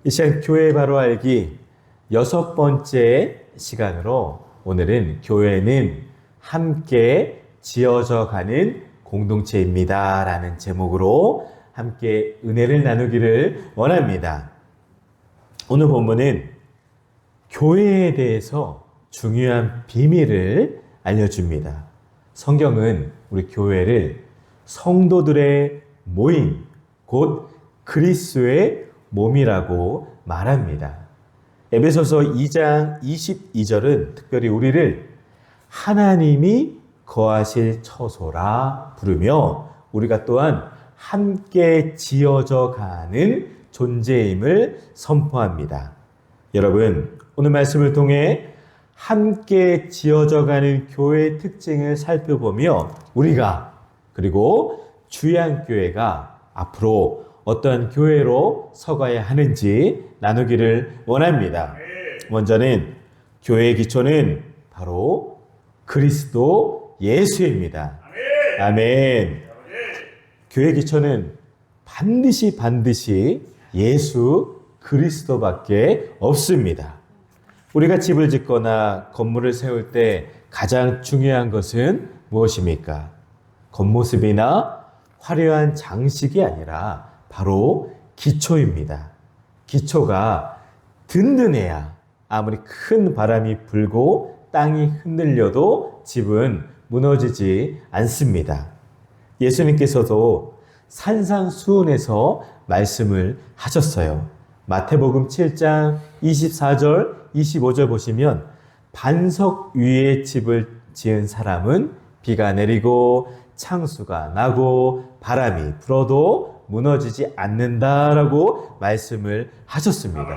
이 시간 교회 바로 알기 6번째 시간으로 오늘은 교회는 함께 지어져 가는 공동체입니다 라는 제목으로 함께 은혜를 나누기를 원합니다. 오늘 본문은 교회에 대해서 중요한 비밀을 알려줍니다. 성경은 우리 교회를 성도들의 모임, 곧 그리스도의 몸이라고 말합니다. 에베소서 2장 22절은 특별히 우리를 하나님이 거하실 처소라 부르며 우리가 또한 함께 지어져 가는 존재임을 선포합니다. 여러분, 오늘 말씀을 통해 함께 지어져 가는 교회의 특징을 살펴보며 우리가 그리고 주양교회가 앞으로 어떠한 교회로 서가야 하는지 나누기를 원합니다. 먼저는 교회의 기초는 바로 그리스도 예수입니다. 아멘. 교회의 기초는 반드시 예수 그리스도밖에 없습니다. 우리가 집을 짓거나 건물을 세울 때 가장 중요한 것은 무엇입니까? 겉모습이나 화려한 장식이 아니라 바로 기초입니다. 기초가 든든해야 아무리 큰 바람이 불고 땅이 흔들려도 집은 무너지지 않습니다. 예수님께서도 산상수훈에서 말씀을 하셨어요. 마태복음 7장 24절, 25절 보시면 반석 위에 집을 지은 사람은 비가 내리고 창수가 나고 바람이 불어도 무너지지 않는다라고 말씀을 하셨습니다.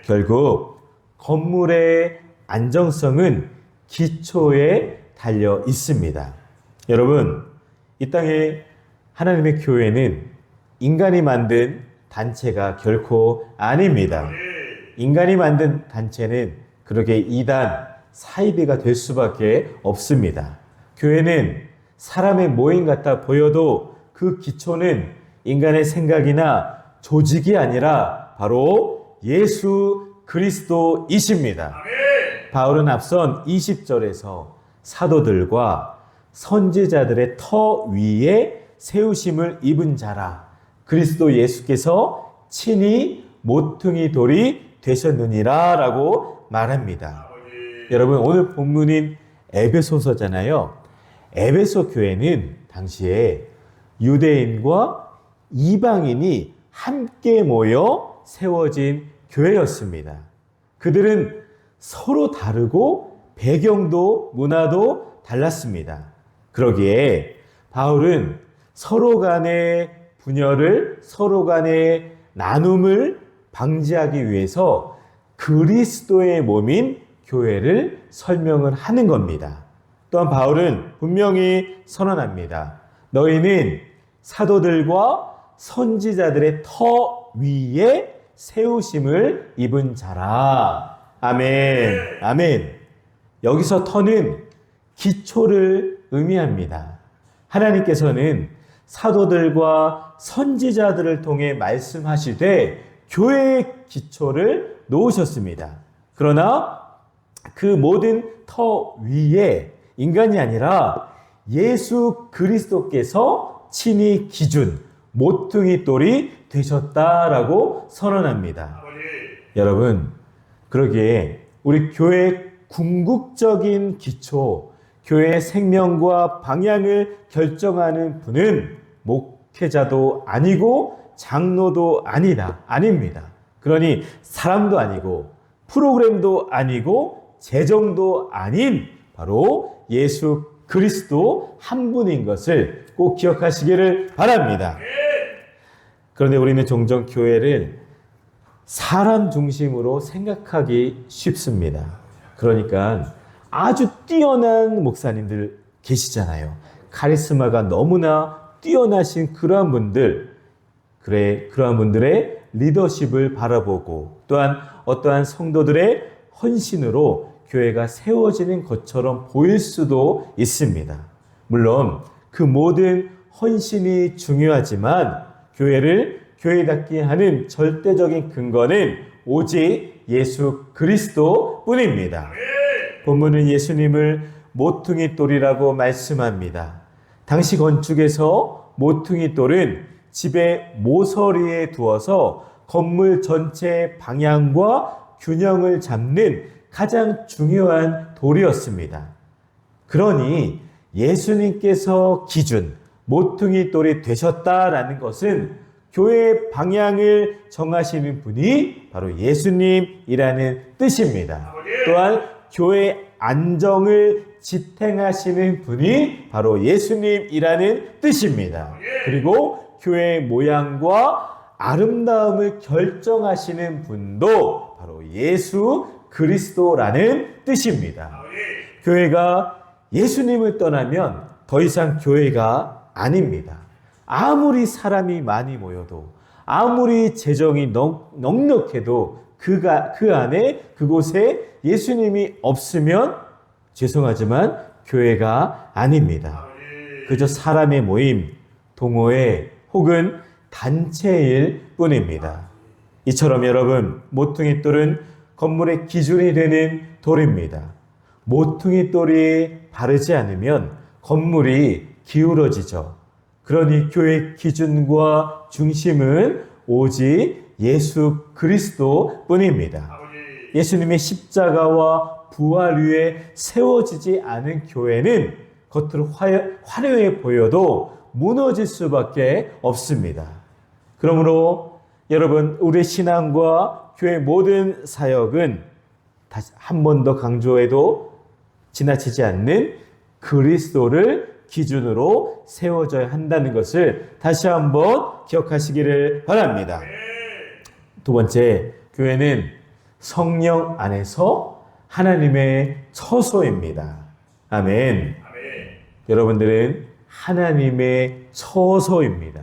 결국 건물의 안정성은 기초에 달려 있습니다. 여러분, 이 땅에 하나님의 교회는 인간이 만든 단체가 결코 아닙니다. 인간이 만든 단체는 그렇게 이단, 사이비가 될 수밖에 없습니다. 교회는 사람의 모임 같아 보여도 그 기초는 인간의 생각이나 조직이 아니라 바로 예수 그리스도이십니다. 바울은 앞선 20절에서 사도들과 선지자들의 터 위에 세우심을 입은 자라 그리스도 예수께서 친히 모퉁이 돌이 되셨느니라 라고 말합니다. 여러분, 오늘 본문인 에베소서잖아요. 에베소 교회는 당시에 유대인과 이방인이 함께 모여 세워진 교회였습니다. 그들은 서로 다르고 배경도 문화도 달랐습니다. 그러기에 바울은 서로 간의 분열을, 서로 간의 나눔을 방지하기 위해서 그리스도의 몸인 교회를 설명을 하는 겁니다. 또한 바울은 분명히 선언합니다. 너희는 사도들과 선지자들의 터 위에 세우심을 입은 자라. 아멘. 아멘. 여기서 터는 기초를 의미합니다. 하나님께서는 사도들과 선지자들을 통해 말씀하시되 교회의 기초를 놓으셨습니다. 그러나 그 모든 터 위에 인간이 아니라 예수 그리스도께서 친히 기준, 모퉁이 돌이 되셨다라고 선언합니다. 여러분, 그러기에 우리 교회의 궁극적인 기초, 교회의 생명과 방향을 결정하는 분은 목회자도 아니고 장로도 아닙니다. 그러니 사람도 아니고 프로그램도 아니고 재정도 아닌 바로 예수 그리스도 한 분인 것을 꼭 기억하시기를 바랍니다. 그런데 우리는 종종 교회를 사람 중심으로 생각하기 쉽습니다. 그러니까 아주 뛰어난 목사님들 계시잖아요. 카리스마가 너무나 뛰어나신 그러한 분들, 그러한 분들의 리더십을 바라보고 또한 어떠한 성도들의 헌신으로 교회가 세워지는 것처럼 보일 수도 있습니다. 물론 그 모든 헌신이 중요하지만 교회를 교회답게 하는 절대적인 근거는 오직 예수 그리스도 뿐입니다. 본문은 예수님을 모퉁이 돌이라고 말씀합니다. 당시 건축에서 모퉁이 돌은 집의 모서리에 두어서 건물 전체의 방향과 균형을 잡는 가장 중요한 돌이었습니다. 그러니 예수님께서 기준, 모퉁이 돌이 되셨다라는 것은 교회의 방향을 정하시는 분이 바로 예수님이라는 뜻입니다. 또한 교회의 안정을 지탱하시는 분이 바로 예수님이라는 뜻입니다. 그리고 교회의 모양과 아름다움을 결정하시는 분도 바로 예수 그리스도라는 뜻입니다. 교회가 예수님을 떠나면 더 이상 교회가 아닙니다. 아무리 사람이 많이 모여도, 아무리 재정이 넉넉해도 그 안에, 그곳에 예수님이 없으면 죄송하지만 교회가 아닙니다. 그저 사람의 모임, 동호회 혹은 단체일 뿐입니다. 이처럼 여러분, 모퉁이 돌은 건물의 기준이 되는 돌입니다. 모퉁이 돌이 바르지 않으면 건물이 기울어지죠. 그러니 교회의 기준과 중심은 오직 예수 그리스도 뿐입니다. 예수님의 십자가와 부활 위에 세워지지 않은 교회는 겉으로 화려해 보여도 무너질 수밖에 없습니다. 그러므로 여러분, 우리 신앙과 교회 모든 사역은 다시 한 번 더 강조해도 지나치지 않는 그리스도를 기준으로 세워져야 한다는 것을 다시 한번 기억하시기를 바랍니다. 두 번째, 교회는 성령 안에서 하나님의 처소입니다. 아멘. 여러분들은 하나님의 처소입니다.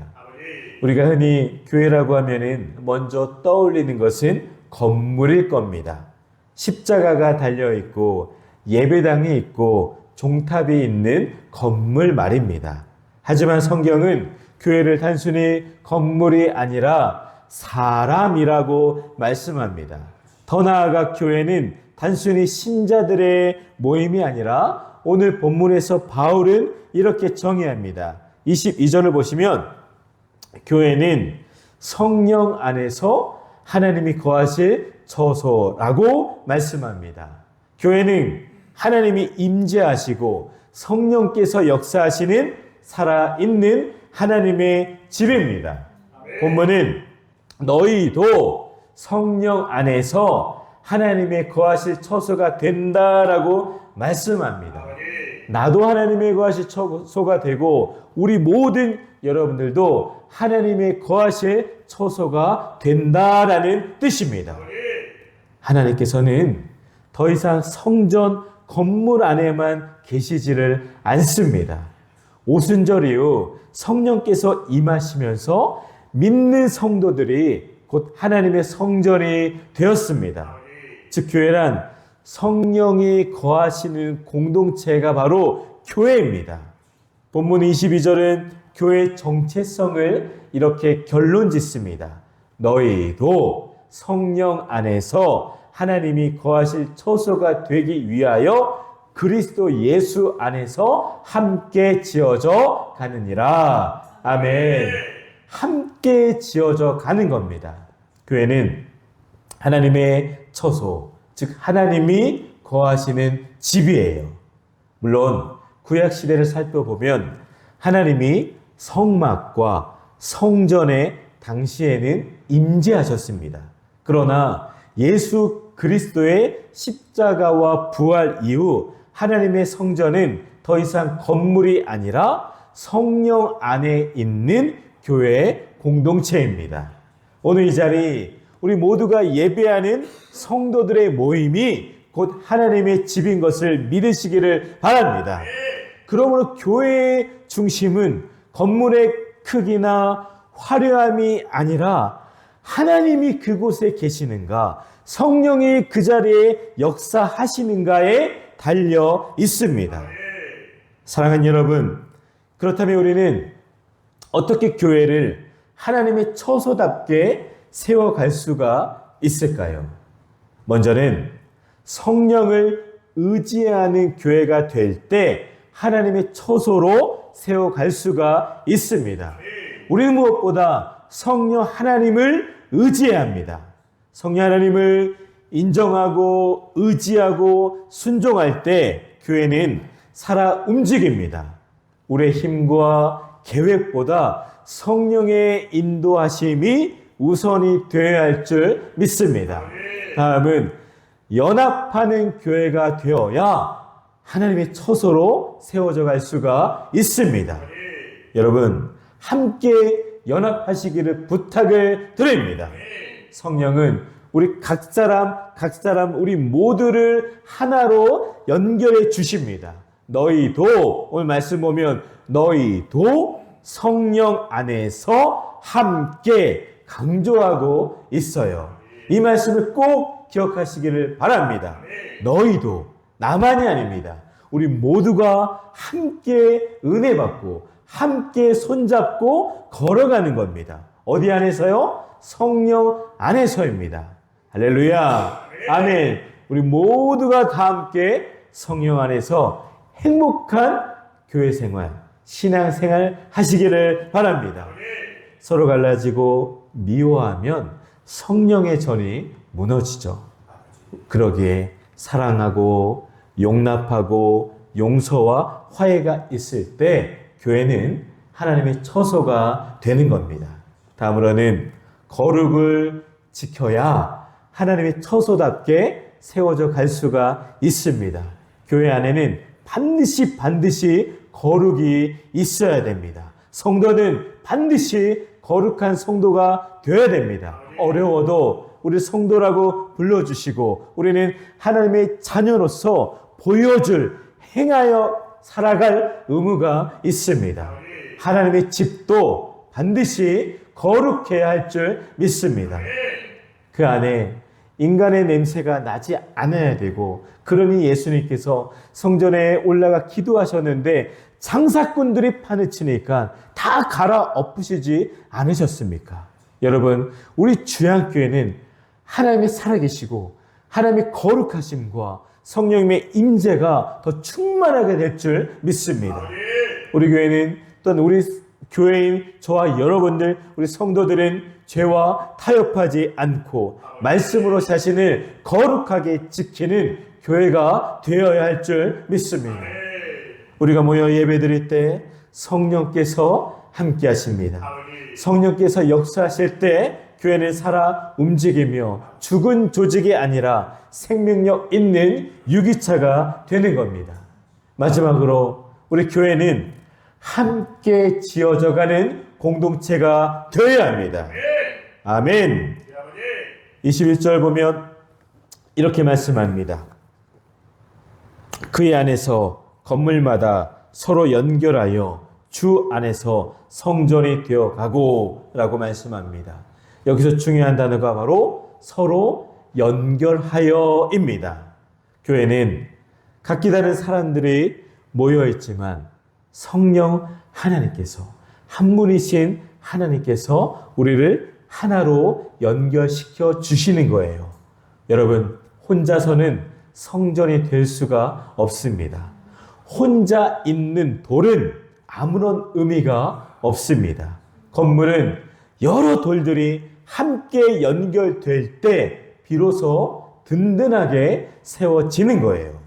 우리가 흔히 교회라고 하면은 먼저 떠올리는 것은 건물일 겁니다. 십자가가 달려있고 예배당이 있고 종탑이 있는 건물 말입니다. 하지만 성경은 교회를 단순히 건물이 아니라 사람이라고 말씀합니다. 더 나아가 교회는 단순히 신자들의 모임이 아니라 오늘 본문에서 바울은 이렇게 정의합니다. 22절을 보시면 교회는 성령 안에서 하나님이 거하실 처소라고 말씀합니다. 교회는 하나님이 임재하시고 성령께서 역사하시는 살아있는 하나님의 집입니다. 본문은 너희도 성령 안에서 하나님의 거하실 처소가 된다라고 말씀합니다. 나도 하나님의 거하실 처소가 되고 우리 모든 여러분들도 하나님의 거하실 처소가 된다라는 뜻입니다. 하나님께서는 더 이상 성전 건물 안에만 계시지를 않습니다. 오순절 이후 성령께서 임하시면서 믿는 성도들이 곧 하나님의 성전이 되었습니다. 즉 교회란 성령이 거하시는 공동체가 바로 교회입니다. 본문 22절은 교회의 정체성을 이렇게 결론 짓습니다. 너희도 성령 안에서 하나님이 거하실 처소가 되기 위하여 그리스도 예수 안에서 함께 지어져 가느니라. 아멘. 함께 지어져 가는 겁니다. 교회는 하나님의 처소, 즉 하나님이 거하시는 집이에요. 물론 구약 시대를 살펴보면 하나님이 성막과 성전에 당시에는 임재하셨습니다. 그러나 예수 그리스도의 십자가와 부활 이후 하나님의 성전은 더 이상 건물이 아니라 성령 안에 있는 교회의 공동체입니다. 오늘 이 자리 우리 모두가 예배하는 성도들의 모임이 곧 하나님의 집인 것을 믿으시기를 바랍니다. 그러므로 교회의 중심은 건물의 크기나 화려함이 아니라 하나님이 그곳에 계시는가, 성령이 그 자리에 역사하시는가에 달려 있습니다. 사랑하는 여러분, 그렇다면 우리는 어떻게 교회를 하나님의 처소답게 세워갈 수가 있을까요? 먼저는 성령을 의지하는 교회가 될 때 하나님의 처소로 세워갈 수가 있습니다. 우리는 무엇보다 성령 하나님을 의지해야 합니다. 성령 하나님을 인정하고 의지하고 순종할 때 교회는 살아 움직입니다. 우리의 힘과 계획보다 성령의 인도하심이 우선이 되어야 할 줄 믿습니다. 다음은 연합하는 교회가 되어야 하나님의 처소로 세워져 갈 수가 있습니다. 여러분, 함께 연합하시기를 부탁을 드립니다. 성령은 우리 각 사람 우리 모두를 하나로 연결해 주십니다. 너희도, 오늘 말씀 보면 너희도 성령 안에서 함께 강조하고 있어요. 이 말씀을 꼭 기억하시기를 바랍니다. 너희도, 나만이 아닙니다. 우리 모두가 함께 은혜 받고 함께 손잡고 걸어가는 겁니다. 어디 안에서요? 성령 안에서입니다. 할렐루야. 아멘. 우리 모두가 다 함께 성령 안에서 행복한 교회 생활, 신앙 생활 하시기를 바랍니다. 서로 갈라지고 미워하면 성령의 전이 무너지죠. 그러기에 사랑하고 용납하고 용서와 화해가 있을 때 교회는 하나님의 처소가 되는 겁니다. 다음으로는 거룩을 지켜야 하나님의 처소답게 세워져 갈 수가 있습니다. 교회 안에는 반드시 거룩이 있어야 됩니다. 성도는 반드시 거룩한 성도가 되어야 됩니다. 어려워도 우리 성도라고 불러주시고 우리는 하나님의 자녀로서 보여줄, 행하여 살아갈 의무가 있습니다. 하나님의 집도 반드시 거룩해야 할 줄 믿습니다. 그 안에 인간의 냄새가 나지 않아야 되고, 그러니 예수님께서 성전에 올라가 기도하셨는데 장사꾼들이 판을 치니까 다 갈아 엎으시지 않으셨습니까? 여러분, 우리 주양교회는 하나님이 살아계시고 하나님의 거룩하심과 성령님의 임재가 더 충만하게 될 줄 믿습니다. 우리 교회는 또한 우리 교회인 저와 여러분들, 우리 성도들은 죄와 타협하지 않고 말씀으로 자신을 거룩하게 지키는 교회가 되어야 할 줄 믿습니다. 우리가 모여 예배드릴 때 성령께서 함께 하십니다. 성령께서 역사하실 때 교회는 살아 움직이며 죽은 조직이 아니라 생명력 있는 유기차가 되는 겁니다. 마지막으로 우리 교회는 함께 지어져가는 공동체가 되어야 합니다. 아멘. 21절 보면 이렇게 말씀합니다. 그의 안에서 건물마다 서로 연결하여 주 안에서 성전이 되어가고 라고 말씀합니다. 여기서 중요한 단어가 바로 서로 연결하여입니다. 교회는 각기 다른 사람들이 모여있지만 성령 하나님께서, 한 분이신 하나님께서 우리를 하나로 연결시켜 주시는 거예요. 여러분, 혼자서는 성전이 될 수가 없습니다. 혼자 있는 돌은 아무런 의미가 없습니다. 건물은 여러 돌들이 함께 연결될 때 비로소 든든하게 세워지는 거예요.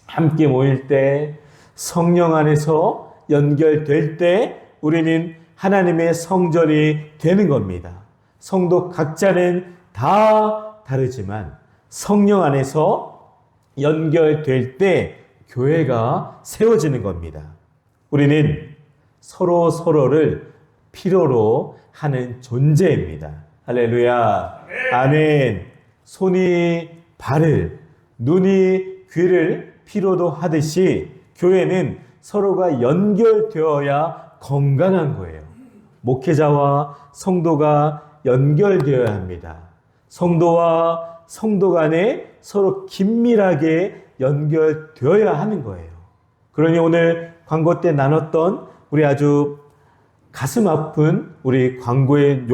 함께 모일 때, 성령 안에서 연결될 때 우리는 하나님의 성전이 되는 겁니다. 성도 각자는 다 다르지만 성령 안에서 연결될 때 교회가 세워지는 겁니다. 우리는 서로를 필요로 하는 존재입니다. 할렐루야. 아멘. 손이 발을, 눈이 귀를 필요로 하듯이 교회는 서로가 연결되어야 건강한 거예요. 목회자와 성도가 연결되어야 합니다. 성도와 성도 간에 서로 긴밀하게 연결되어야 하는 거예요. 그러니 오늘 광고 때 나눴던 우리 아주 가슴 아픈 우리 광고의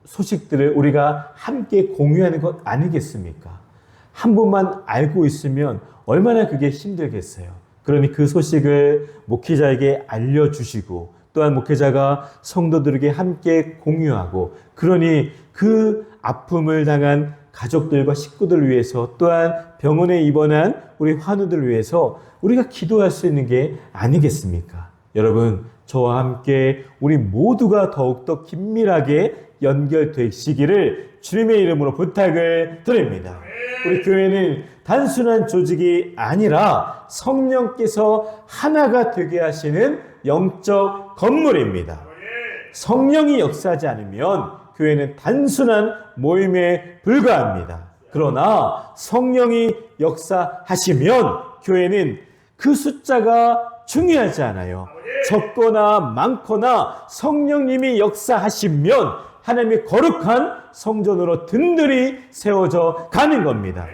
소식들을 우리가 함께 공유하는 것 아니겠습니까? 한 번만 알고 있으면 얼마나 그게 힘들겠어요. 그러니 그 소식을 목회자에게 알려주시고 또한 목회자가 성도들에게 함께 공유하고 그러니 그 아픔을 당한 가족들과 식구들을 위해서 또한 병원에 입원한 우리 환우들을 위해서 우리가 기도할 수 있는 게 아니겠습니까? 여러분, 저와 함께 우리 모두가 더욱더 긴밀하게 연결되시기를 주님의 이름으로 부탁을 드립니다. 우리 교회는 단순한 조직이 아니라 성령께서 하나가 되게 하시는 영적 건물입니다. 성령이 역사하지 않으면 교회는 단순한 모임에 불과합니다. 그러나 성령이 역사하시면 교회는 그 숫자가 중요하지 않아요. 적거나 많거나 성령님이 역사하시면 하나님의 거룩한 성전으로 든든히 세워져 가는 겁니다.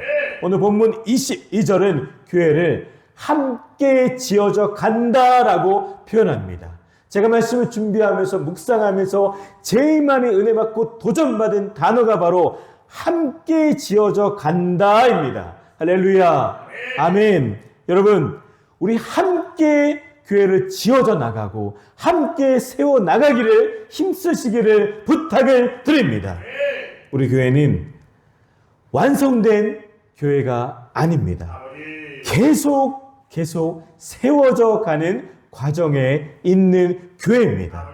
오늘 본문 22절은 교회를 함께 지어져 간다라고 표현합니다. 제가 말씀을 준비하면서 묵상하면서 제일 많이 은혜 받고 도전받은 단어가 바로 함께 지어져 간다입니다. 할렐루야. 아멘. 여러분, 우리 함께 교회를 지어져 나가고 함께 세워 나가기를 힘쓰시기를 부탁을 드립니다. 우리 교회는 완성된 교회가 아닙니다. 계속 세워져 가는 과정에 있는 교회입니다.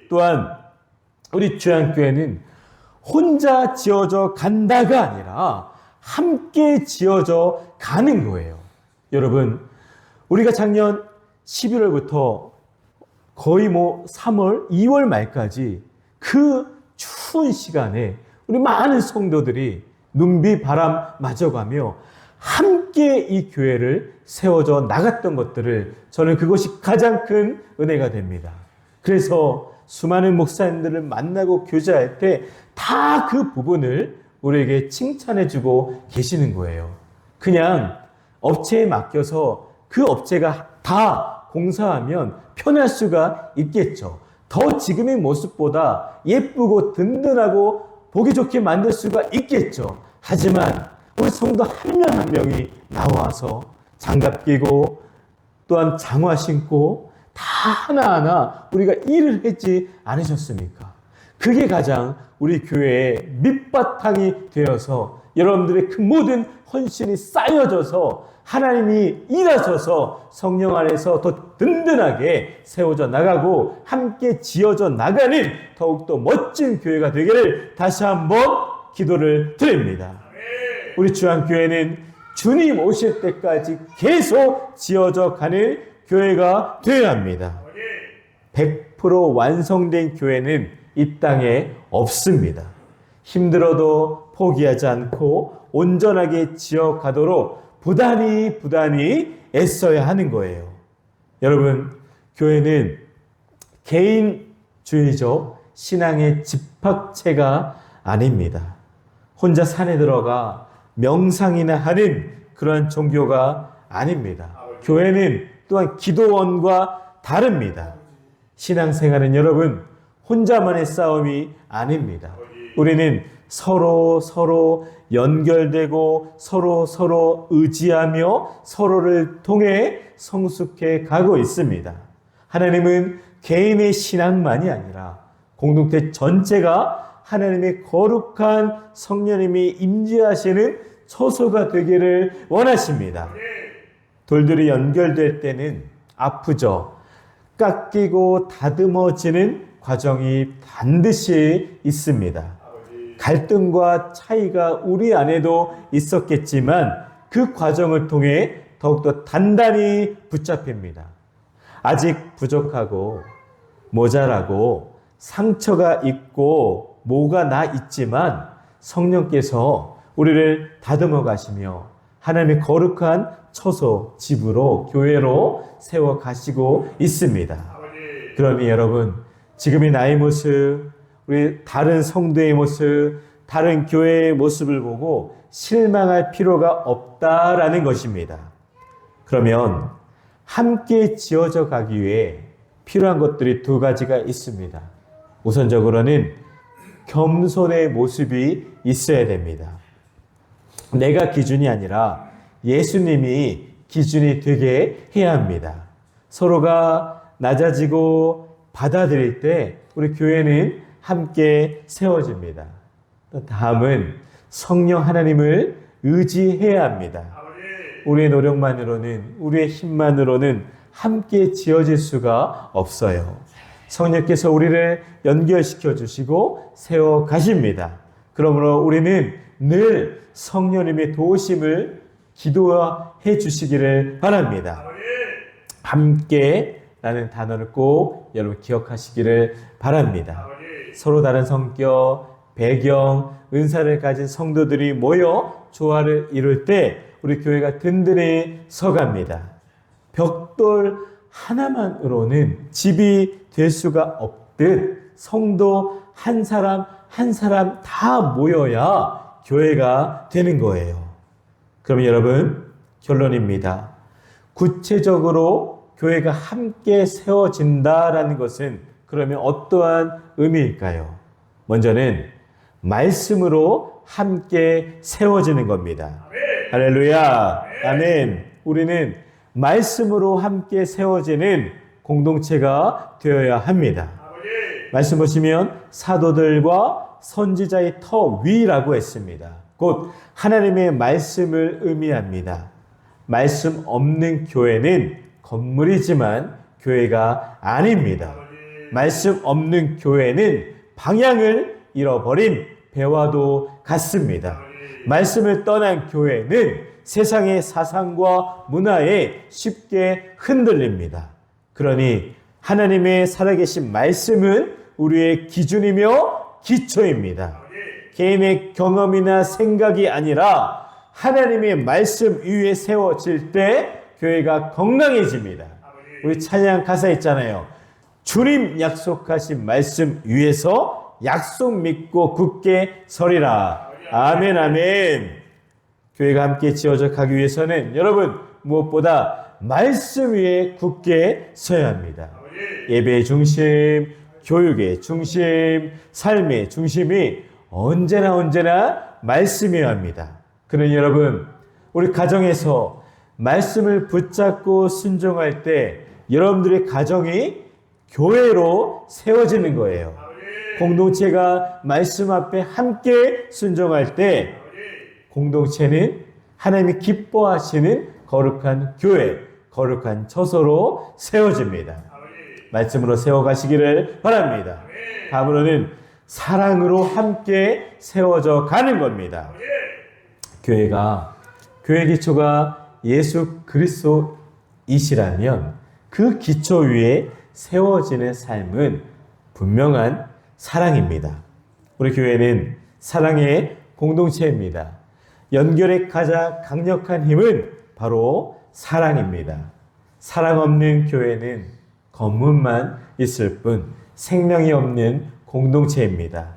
또한 우리 주양교회는 혼자 지어져 간다가 아니라 함께 지어져 가는 거예요. 여러분, 우리가 작년 11월부터 거의 3월, 2월 말까지 그 추운 시간에 우리 많은 성도들이 눈비 바람 맞아가며 함께 이 교회를 세워져 나갔던 것들을 저는 그것이 가장 큰 은혜가 됩니다. 그래서 수많은 목사님들을 만나고 교제할 때 다 그 부분을 우리에게 칭찬해주고 계시는 거예요. 그냥 업체에 맡겨서 그 업체가 다 공사하면 편할 수가 있겠죠. 더 지금의 모습보다 예쁘고 든든하고 보기 좋게 만들 수가 있겠죠. 하지만 우리 성도 한 명 한 명이 나와서 장갑 끼고 또한 장화 신고 다 하나하나 우리가 일을 했지 않으셨습니까? 그게 가장 우리 교회의 밑바탕이 되어서 여러분들의 그 모든 헌신이 쌓여져서 하나님이 일하셔서 성령 안에서 더 든든하게 세워져 나가고 함께 지어져 나가는 더욱더 멋진 교회가 되기를 다시 한번 기도를 드립니다. 우리 주한교회는 주님 오실 때까지 계속 지어져 가는 교회가 되어야 합니다. 100% 완성된 교회는 이 땅에 없습니다. 힘들어도 포기하지 않고 온전하게 지어가도록 부단히 애써야 하는 거예요. 여러분, 교회는 개인주의적 신앙의 집합체가 아닙니다. 혼자 산에 들어가 명상이나 하는 그러한 종교가 아닙니다. 교회는 또한 기도원과 다릅니다. 신앙생활은 여러분 혼자만의 싸움이 아닙니다. 우리는 서로 연결되고 서로 의지하며 서로를 통해 성숙해 가고 있습니다. 하나님은 개인의 신앙만이 아니라 공동체 전체가 하나님의 거룩한 성령님이 임재하시는 처소가 되기를 원하십니다. 돌들이 연결될 때는 아프죠. 깎이고 다듬어지는 과정이 반드시 있습니다. 갈등과 차이가 우리 안에도 있었겠지만 그 과정을 통해 더욱더 단단히 붙잡힙니다. 아직 부족하고 모자라고 상처가 있고 뭐가 나 있지만 성령께서 우리를 다듬어 가시며 하나님의 거룩한 처소, 집으로, 교회로 세워 가시고 있습니다. 그러니 여러분, 지금의 나의 모습, 우리 다른 성도의 모습, 다른 교회의 모습을 보고 실망할 필요가 없다라는 것입니다. 그러면 함께 지어져 가기 위해 필요한 것들이 두 가지가 있습니다. 우선적으로는 겸손의 모습이 있어야 됩니다. 내가 기준이 아니라 예수님이 기준이 되게 해야 합니다. 서로가 낮아지고 받아들일 때 우리 교회는 함께 세워집니다. 또 다음은 성령 하나님을 의지해야 합니다. 우리의 노력만으로는, 우리의 힘만으로는 함께 지어질 수가 없어요. 성령께서 우리를 연결시켜 주시고 세워 가십니다. 그러므로 우리는 늘 성령님의 도우심을 기도해 주시기를 바랍니다. 함께 라는 단어를 꼭 여러분 기억하시기를 바랍니다. 서로 다른 성격, 배경, 은사를 가진 성도들이 모여 조화를 이룰 때 우리 교회가 든든히 서갑니다. 벽돌 하나만으로는 집이 될 수가 없듯 성도 한 사람 한 사람 다 모여야 교회가 되는 거예요. 그럼 여러분, 결론입니다. 구체적으로 교회가 함께 세워진다라는 것은 그러면 어떠한 의미일까요? 먼저는 말씀으로 함께 세워지는 겁니다. 할렐루야, 아멘. 우리는 말씀으로 함께 세워지는 공동체가 되어야 합니다. 말씀 보시면 사도들과 선지자의 터 위라고 했습니다. 곧 하나님의 말씀을 의미합니다. 말씀 없는 교회는 건물이지만 교회가 아닙니다. 말씀 없는 교회는 방향을 잃어버린 배와도 같습니다. 말씀을 떠난 교회는 세상의 사상과 문화에 쉽게 흔들립니다. 그러니 하나님의 살아계신 말씀은 우리의 기준이며 기초입니다. 개인의 경험이나 생각이 아니라 하나님의 말씀 위에 세워질 때 교회가 건강해집니다. 우리 찬양 가사 있잖아요. 주님 약속하신 말씀 위에서 약속 믿고 굳게 서리라. 아멘, 아멘. 교회가 함께 지어져 가기 위해서는 여러분 무엇보다 말씀 위에 굳게 서야 합니다. 예배의 중심, 교육의 중심, 삶의 중심이 언제나 말씀이어야 합니다. 그러니 여러분, 우리 가정에서 말씀을 붙잡고 순종할 때 여러분들의 가정이 교회로 세워지는 거예요. 공동체가 말씀 앞에 함께 순종할 때 공동체는 하나님이 기뻐하시는 거룩한 교회, 거룩한 처소로 세워집니다. 말씀으로 세워가시기를 바랍니다. 다음으로는 사랑으로 함께 세워져 가는 겁니다. 교회 기초가 예수 그리스도이시라면 그 기초 위에 세워지는 삶은 분명한 사랑입니다. 우리 교회는 사랑의 공동체입니다. 연결의 가장 강력한 힘은 바로 사랑입니다. 사랑 없는 교회는 겉문만 있을 뿐 생명이 없는 공동체입니다.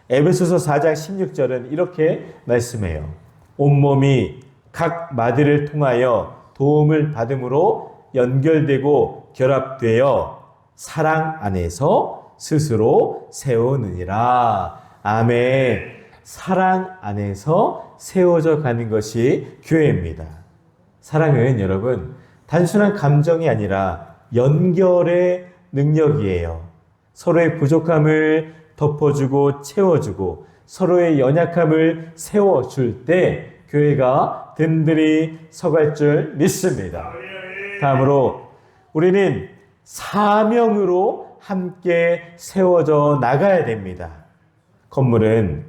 에베소서 4장 16절은 이렇게 말씀해요. 온몸이 각 마디를 통하여 도움을 받음으로 연결되고 결합되어 사랑 안에서 스스로 세우느니라. 아멘. 사랑 안에서 세워져 가는 것이 교회입니다. 사랑은 여러분 단순한 감정이 아니라 연결의 능력이에요. 서로의 부족함을 덮어주고 채워주고 서로의 연약함을 세워줄 때 교회가 든든히 서갈 줄 믿습니다. 다음으로 우리는 사명으로 함께 세워져 나가야 됩니다. 건물은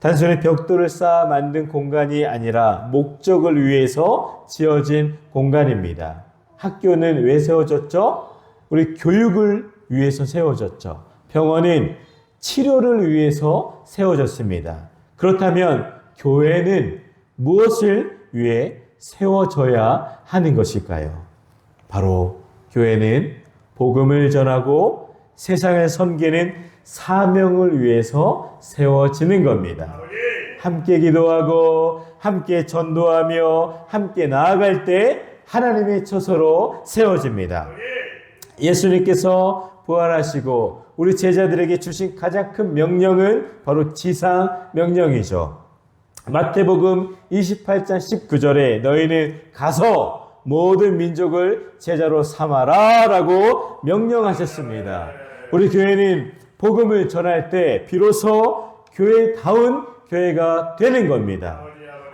단순히 벽돌을 쌓아 만든 공간이 아니라 목적을 위해서 지어진 공간입니다. 학교는 왜 세워졌죠? 우리 교육을 위해서 세워졌죠. 병원은 치료를 위해서 세워졌습니다. 그렇다면 교회는 무엇을 위해 세워져야 하는 것일까요? 바로 교회는 복음을 전하고 세상을 섬기는 사명을 위해서 세워지는 겁니다. 함께 기도하고 함께 전도하며 함께 나아갈 때 하나님의 처소로 세워집니다. 예수님께서 부활하시고 우리 제자들에게 주신 가장 큰 명령은 바로 지상 명령이죠. 마태복음 28장 19절에 너희는 가서 모든 민족을 제자로 삼아라 라고 명령하셨습니다. 우리 교회는 복음을 전할 때 비로소 교회다운 교회가 되는 겁니다.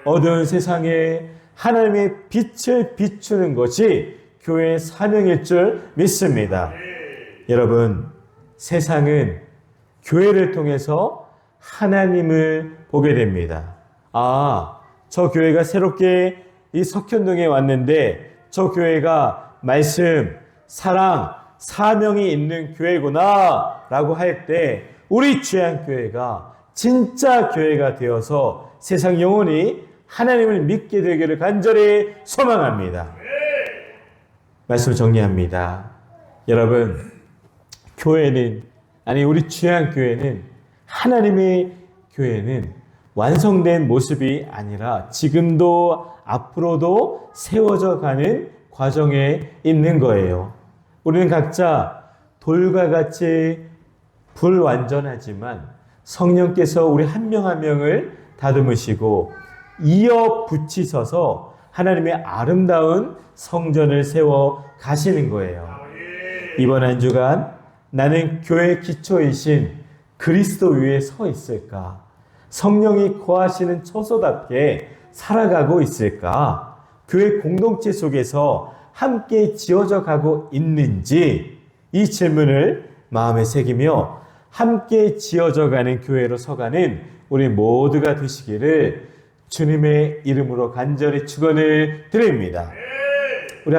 어두운 세상에 하나님의 빛을 비추는 것이 교회의 사명일 줄 믿습니다. 여러분, 세상은 교회를 통해서 하나님을 보게 됩니다. 아, 저 교회가 새롭게 이 석현동에 왔는데 저 교회가 말씀, 사랑, 사명이 있는 교회구나 라고 할 때 우리 주양교회가 진짜 교회가 되어서 세상 영혼이 하나님을 믿게 되기를 간절히 소망합니다. 말씀을 정리합니다. 여러분, 교회는, 아니 우리 주양교회는, 하나님의 교회는 완성된 모습이 아니라 지금도 앞으로도 세워져 가는 과정에 있는 거예요. 우리는 각자 돌과 같이 불완전하지만 성령께서 우리 한 명 한 명을 다듬으시고 이어 붙이셔서 하나님의 아름다운 성전을 세워 가시는 거예요. 이번 한 주간 나는 교회 기초이신 그리스도 위에 서 있을까? 성령이 거하시는 처소답게 살아가고 있을까? 교회 공동체 속에서 함께 지어져 가고 있는지 이 질문을 마음에 새기며 함께 지어져 가는 교회로 서가는 우리 모두가 되시기를 주님의 이름으로 간절히 축원을 드립니다.